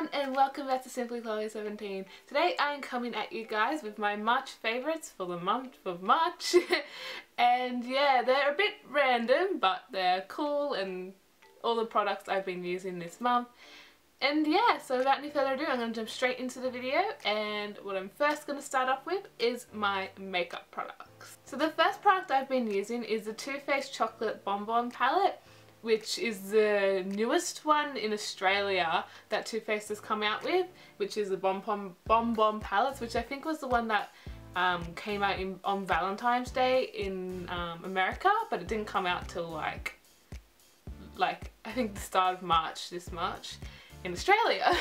everyone, and welcome back to Simply Chloe 17. Today I am coming at you guys with my March favourites for the month of March. And yeah, they're a bit random, but they're cool and all the products I've been using this month. And yeah, so without any further ado, I'm going to jump straight into the video, and what I'm first going to start off with is my makeup products. So the first product I've been using is the Too Faced Chocolate Bonbon Palette, which is the newest one in Australia that Too Faced has come out with, which is the Bonbon Palettes, which I think was the one that came out on Valentine's Day in America, but it didn't come out till like I think the start of March, this March, in Australia.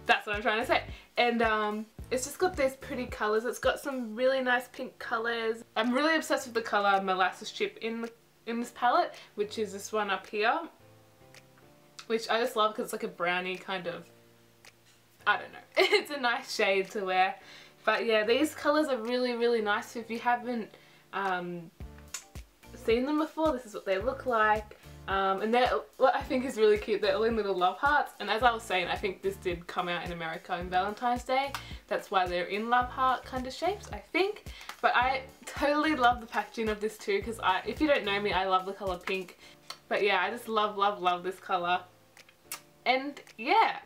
That's what I'm trying to say. And it's just got these pretty colours. It's got some really nice pink colours. I'm really obsessed with the colour Molasses Chip in this palette, which is this one up here, which I just love because it's like a brownie kind of, I don't know, it's a nice shade to wear. But yeah, these colours are really nice. So if you haven't seen them before, this is what they look like. And they're, what I think is really cute, they're all in little love hearts, and as I was saying, I think this did come out in America on Valentine's Day. That's why they're in love heart kind of shapes, I think. But I totally love the packaging of this too, because if you don't know me, I love the colour pink. But yeah, I just love this colour. And yeah,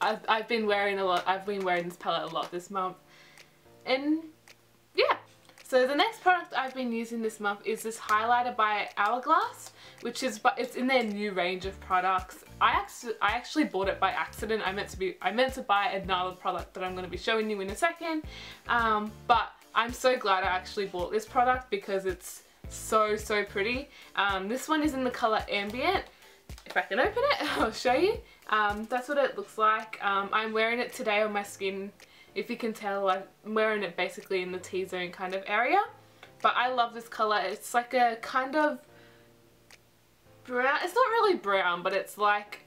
I've been wearing this palette a lot this month. And yeah. So the next product I've been using this month is this highlighter by Hourglass, which is, it's in their new range of products. I actually bought it by accident. I meant to buy another product that I'm going to be showing you in a second. But I'm so glad I actually bought this product because it's so pretty. This one is in the colour Ambient. If I can open it, I'll show you. That's what it looks like. I'm wearing it today on my skin. If you can tell, I'm wearing it basically in the T-zone kind of area. But I love this colour. It's like a kind of brown. It's not really brown, but it's like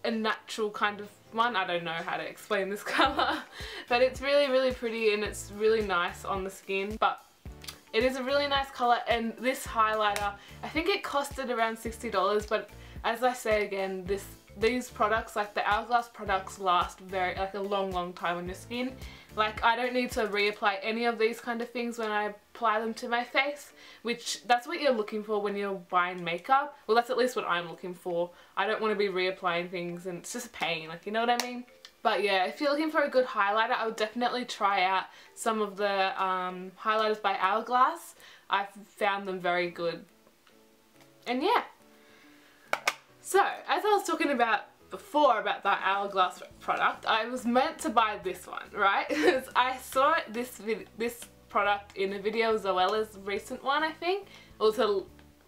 a natural kind of one. I don't know how to explain this colour. But it's really pretty, and it's really nice on the skin. But it is a really nice colour, and this highlighter, I think it costed around $60, but as I say again, these products, like the Hourglass products, last a long time on your skin. Like, I don't need to reapply any of these kind of things when I apply them to my face, which that's what you're looking for when you're buying makeup. Well, that's at least what I'm looking for. I don't want to be reapplying things, and it's just a pain, like, you know what I mean? But yeah, if you're looking for a good highlighter, I would definitely try out some of the highlighters by Hourglass. I've found them very good. And yeah. So, as I was talking about before about that Hourglass product, I was meant to buy this one, right? Because I saw this product in a video of Zoella's recent one, I think.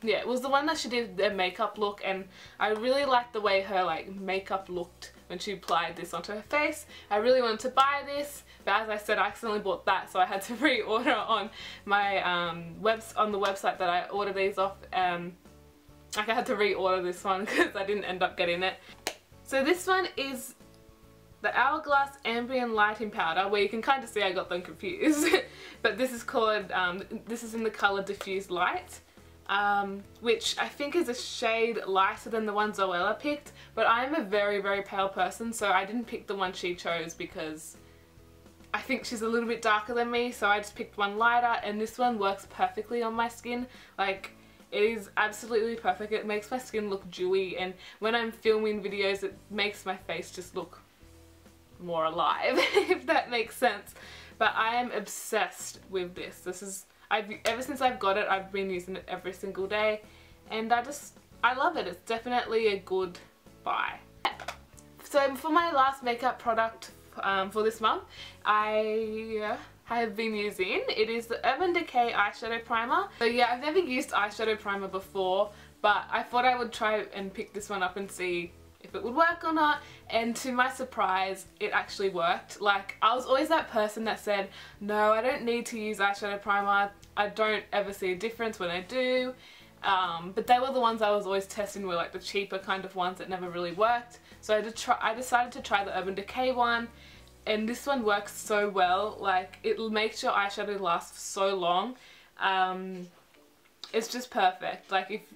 Yeah, it was the one that she did their makeup look, and I really liked the way her like makeup looked when she applied this onto her face. I really wanted to buy this, but as I said, I accidentally bought that, so I had to reorder on my on the website that I ordered these off. Like, I had to reorder this one because I didn't end up getting it. So this one is the Hourglass Ambient Lighting Powder, where you can kind of see I got them confused. But this is called, this is in the colour Diffuse Light, which I think is a shade lighter than the one Zoella picked. But I'm a very pale person, so I didn't pick the one she chose because I think she's a little bit darker than me, so I just picked one lighter, and this one works perfectly on my skin. Like, it is absolutely perfect. It makes my skin look dewy, and when I'm filming videos, it makes my face just look more alive, if that makes sense. But I am obsessed with this. Ever since I've got it, I've been using it every single day, and I love it. It's definitely a good buy. So for my last makeup product for this month, I have been using, it is the Urban Decay eyeshadow primer. So yeah, I've never used eyeshadow primer before, but I thought I would try and pick this one up and see if it would work or not, and to my surprise, it actually worked. Like, I was always that person that said, no, I don't need to use eyeshadow primer, I don't ever see a difference when I do. But they were the ones I was always testing, were like the cheaper kind of ones that never really worked. So I decided to try the Urban Decay one, and this one works so well. Like, it makes your eyeshadow last so long. It's just perfect. Like,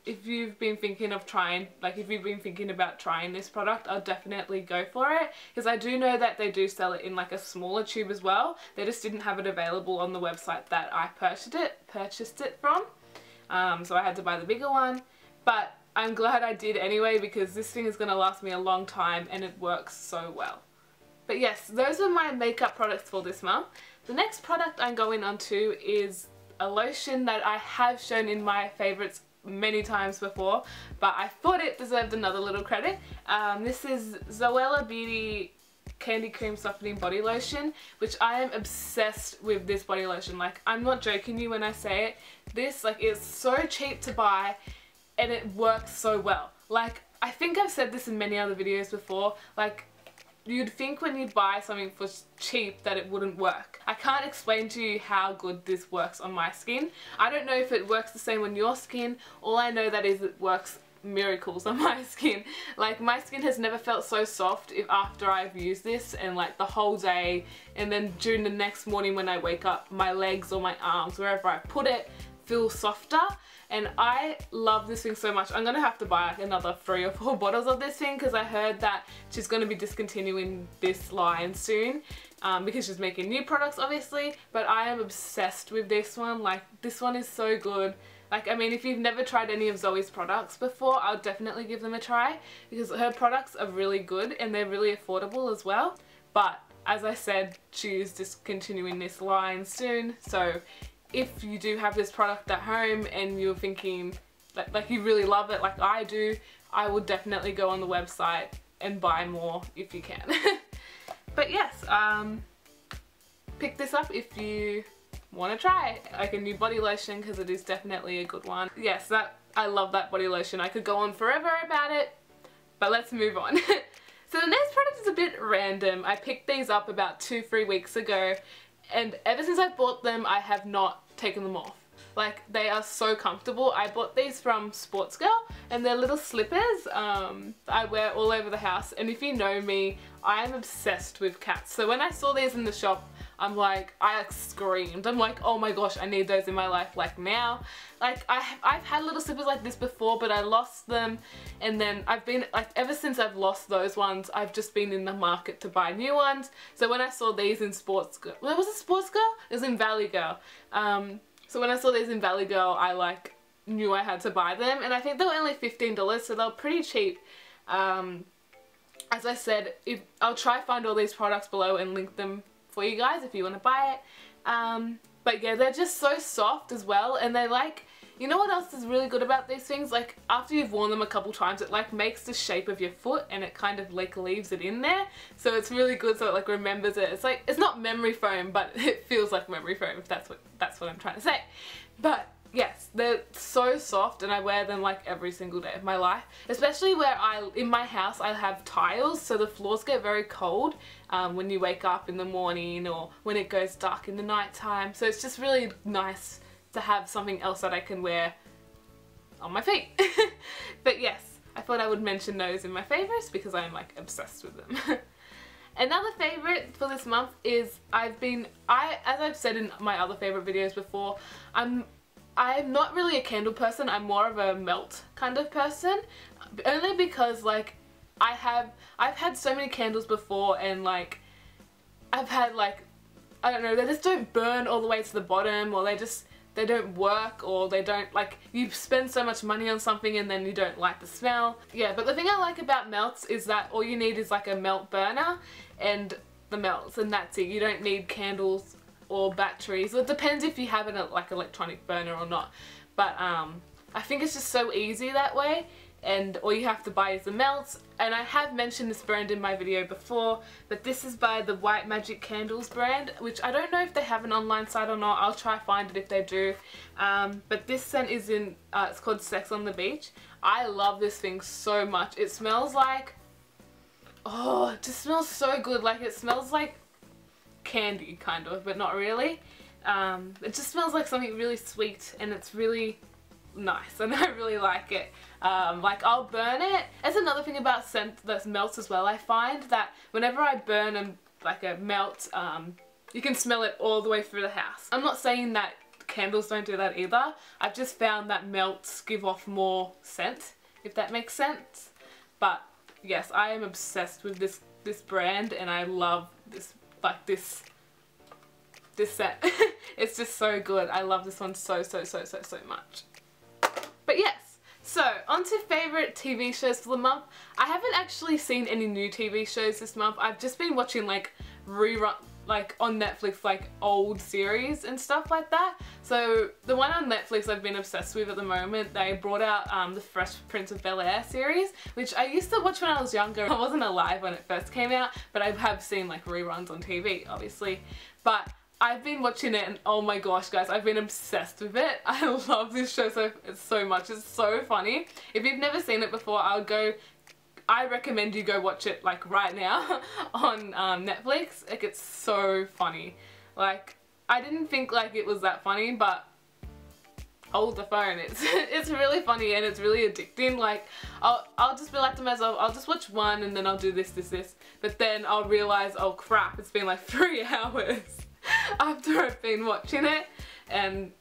if you've been thinking of trying, like if you've been thinking about trying this product, I'll definitely go for it, because I do know that they do sell it in like a smaller tube as well. They just didn't have it available on the website that I purchased it from, so I had to buy the bigger one, but I'm glad I did anyway, because this thing is going to last me a long time and it works so well. But yes, those are my makeup products for this month. The next product I'm going on to is a lotion that I have shown in my favourites many times before, but I thought it deserved another little credit. This is Zoella Beauty Candy Cream Softening Body Lotion, which I am obsessed with this body lotion. Like, I'm not joking you when I say it. This, like, is so cheap to buy and it works so well. Like, I think I've said this in many other videos before, like, you'd think when you buy something for cheap that it wouldn't work. I can't explain to you how good this works on my skin. I don't know if it works the same on your skin. All I know that is it works miracles on my skin. Like, my skin has never felt so soft after I've used this, and like the whole day, and then during the next morning when I wake up, my legs or my arms, wherever I put it, feel softer. And I love this thing so much. I'm gonna have to buy like another 3 or 4 bottles of this thing, because I heard that she's gonna be discontinuing this line soon, because she's making new products obviously, but I am obsessed with this one. Like, this one is so good. Like, I mean, if you've never tried any of Zoe's products before, I'll definitely give them a try, because her products are really good and they're really affordable as well. But as I said, she's discontinuing this line soon, so if you do have this product at home and you're thinking like you really love it like I do, I would definitely go on the website and buy more if you can. But yes, pick this up if you want to try it, like a new body lotion, because it is definitely a good one. Yes, I love that body lotion. I could go on forever about it, but let's move on. So the next product is a bit random. I picked these up about 2-3 weeks ago, and ever since I bought them, I have not taken them off. Like, they are so comfortable. I bought these from Sportsgirl, and they're little slippers I wear all over the house. And if you know me, I am obsessed with cats. So when I saw these in the shop, I'm like, I screamed. I'm like, oh my gosh, I need those in my life like now. Like, I've had little slippers like this before, but I lost them, and then I've been like, ever since I've lost those ones, I've just been in the market to buy new ones. So when I saw these in Sportsgirl, well, was it Sportsgirl? It was in Valley Girl. So when I saw these in Valley Girl, I like knew I had to buy them, and I think they were only $15, so they were pretty cheap. As I said, I'll try find all these products below and link them for you guys if you want to buy it. But yeah, they're just so soft as well, and they like, you know what else is really good about these things? Like, after you've worn them a couple times, it like makes the shape of your foot, and it kind of like leaves it in there. So it's really good, so it like remembers it. It's like, it's not memory foam, but it feels like memory foam, if that's what I'm trying to say. But yes, they're so soft, and I wear them like every single day of my life. Especially where in my house I have tiles, so the floors get very cold when you wake up in the morning or when it goes dark in the night time. So it's just really nice to have something else that I can wear on my feet. But yes, I thought I would mention those in my favourites because I'm like obsessed with them. Another favourite for this month is as I've said in my other favourite videos before, I'm not really a candle person. I'm more of a melt kind of person, only because like I've had so many candles before, and like I've had like, I don't know, they just don't burn all the way to the bottom, or they don't work, or they don't, like, you spend so much money on something and then you don't like the smell. Yeah, but the thing I like about melts is that all you need is like a melt burner and the melts, and that's it. You don't need candles or batteries. Well, it depends if you have an like electronic burner or not, but I think it's just so easy that way, and all you have to buy is the melts. And I have mentioned this brand in my video before, but this is by the White Magic Candles brand, which I don't know if they have an online site or not. I'll try find it if they do. But this scent is in, it's called Sex on the Beach. I love this thing so much. It smells like, oh, it just smells so good. Like, it smells like candy kind of, but not really. It just smells like something really sweet, and it's really nice, and I really like it. Like, I'll burn it. That's another thing about scent that melts as well. I find that whenever I burn like a melt, you can smell it all the way through the house. I'm not saying that candles don't do that either. I've just found that melts give off more scent, if that makes sense. But yes, I am obsessed with this brand, and I love this, like this scent. It's just so good. I love this one so much. But yes, so on to favourite TV shows for the month. I haven't actually seen any new TV shows this month. I've just been watching like rerun, like on Netflix, like old series and stuff like that. So the one on Netflix I've been obsessed with at the moment, they brought out the Fresh Prince of Bel-Air series, which I used to watch when I was younger. I wasn't alive when it first came out, but I have seen like reruns on TV, obviously. But I've been watching it, and oh my gosh guys, I've been obsessed with it. I love this show so much. It's so funny. If you've never seen it before, I recommend you go watch it like right now on Netflix. Like, it's so funny. Like, I didn't think like it was that funny, but hold the phone. It's really funny, and it's really addicting. Like, I'll just be like to myself, I'll just watch one and then I'll do this. But then I'll realize, oh crap, it's been like 3 hours after I've been watching it. And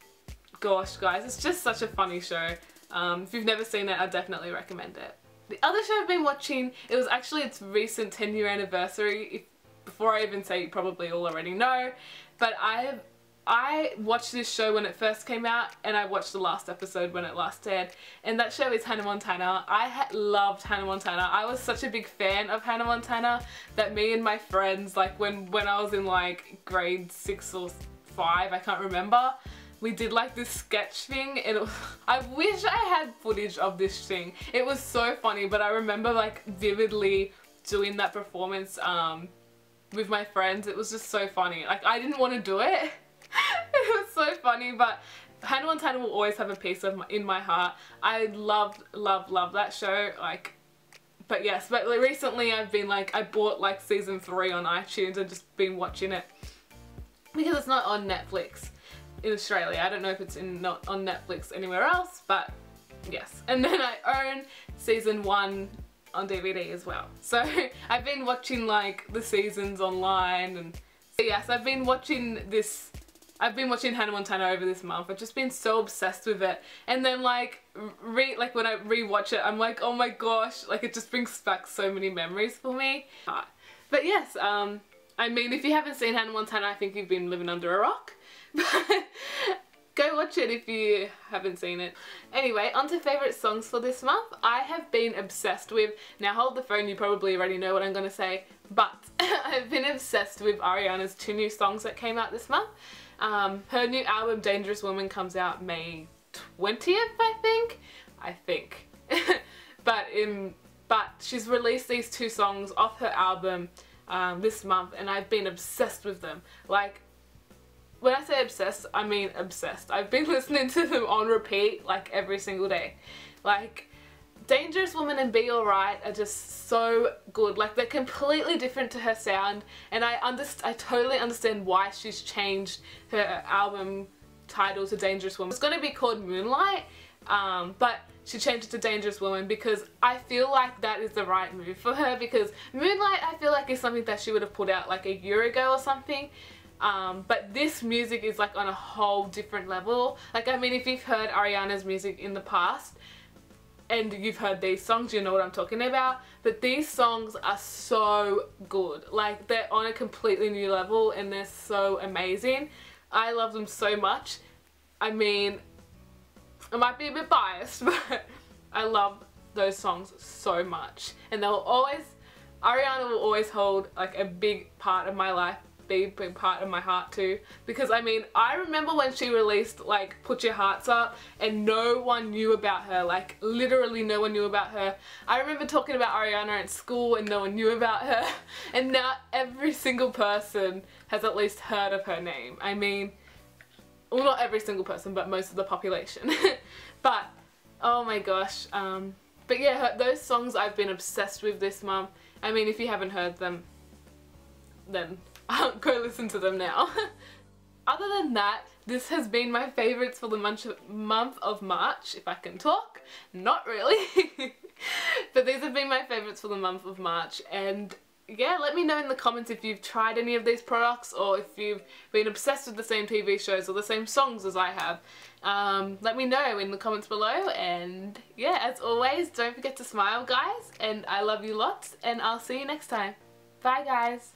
gosh guys, it's just such a funny show. If you've never seen it, I definitely recommend it. The other show I've been watching, it was actually its recent 10-year anniversary. Before I even say, you probably all already know, but I watched this show when it first came out, and I watched the last episode when it last aired, and that show is Hannah Montana. I loved Hannah Montana. I was such a big fan of Hannah Montana that me and my friends, like when I was in like grade 6 or 5, I can't remember, we did like this sketch thing, and I wish I had footage of this thing. It was so funny, but I remember like vividly doing that performance with my friends. It was just so funny. Like, I didn't want to do it. It was so funny, but Hannah Montana will always have a piece of in my heart. I love that show. Like, but yes, but recently I've been like, I bought like season 3 on iTunes and just been watching it because it's not on Netflix in Australia. I don't know if it's not on Netflix anywhere else, but yes. And then I own season 1 on DVD as well. So I've been watching like the seasons online, and so yes, I've been watching Hannah Montana over this month. I've just been so obsessed with it. And then like when I rewatch it, I'm like, oh my gosh, like it just brings back so many memories for me. But yes, I mean, if you haven't seen Hannah Montana, I think you've been living under a rock. Go watch it if you haven't seen it. Anyway, on to favourite songs for this month. I have been obsessed with, now hold the phone, you probably already know what I'm going to say, but I've been obsessed with Ariana's 2 new songs that came out this month. Her new album, Dangerous Woman, comes out May 20th, I think. But she's released these 2 songs off her album this month, and I've been obsessed with them. Like, when I say obsessed, I mean obsessed. I've been listening to them on repeat like every single day. Like, Dangerous Woman and Be Alright are just so good. Like, they're completely different to her sound, and I totally understand why she's changed her album title to Dangerous Woman. It's going to be called Moonlight, but she changed it to Dangerous Woman because I feel like that is the right move for her, because Moonlight, I feel like, is something that she would have put out like a year ago or something. But this music is like on a whole different level. Like, I mean, if you've heard Ariana's music in the past and you've heard these songs, you know what I'm talking about. But these songs are so good. Like, they're on a completely new level and they're so amazing. I love them so much. I mean, I might be a bit biased, but I love those songs so much. And Ariana will always hold like a big part of my life. Big part of my heart too, because I mean, I remember when she released like Put Your Hearts Up and no one knew about her. Like, literally no one knew about her. I remember talking about Ariana at school and no one knew about her, and now every single person has at least heard of her name. I mean, well, not every single person, but most of the population. But oh my gosh, but yeah, those songs I've been obsessed with this month. I mean, if you haven't heard them, then go listen to them now. Other than that, this has been my favourites for the month of March, if I can talk. Not really. But these have been my favourites for the month of March, and yeah, let me know in the comments if you've tried any of these products or if you've been obsessed with the same TV shows or the same songs as I have. Let me know in the comments below, and yeah, as always, don't forget to smile guys, and I love you lots, and I'll see you next time. Bye guys!